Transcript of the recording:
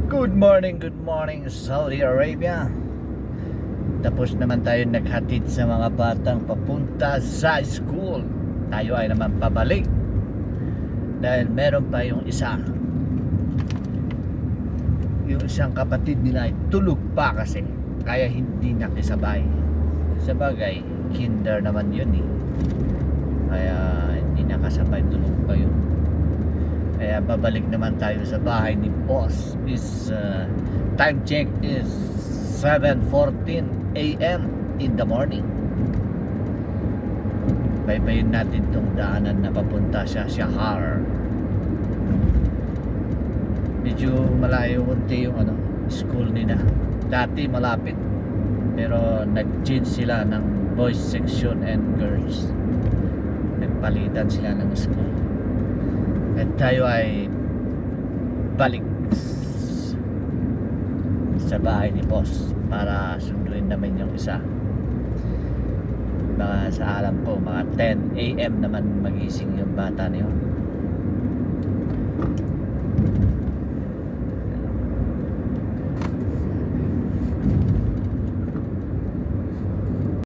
Good morning Saudi Arabia. Tapos naman tayo naghatid sa mga batang papunta sa school. Tayo ay naman pabalik. Dahil meron pa yung isa. Yung isang kapatid nila ay tulog pa kasi. Kaya hindi nakisabay. Sabagay, kinder naman yun eh. Kaya hindi nakasabay, tulog pa yun. Kaya babalik naman tayo sa bahay ni boss. Time check is 7:14 a.m. in the morning. Baybayin natin tong daanan na papunta sa Shahar. Medyo malayo unti yung school nila. Dati malapit, pero nag-change sila ng boys section and girls. Nagpalitan sila ng school. At tayo ay balik sa bahay ni boss para sunduin namin yung isa. Mga sa alam ko mga 10 a.m. naman magising yung bata niyo.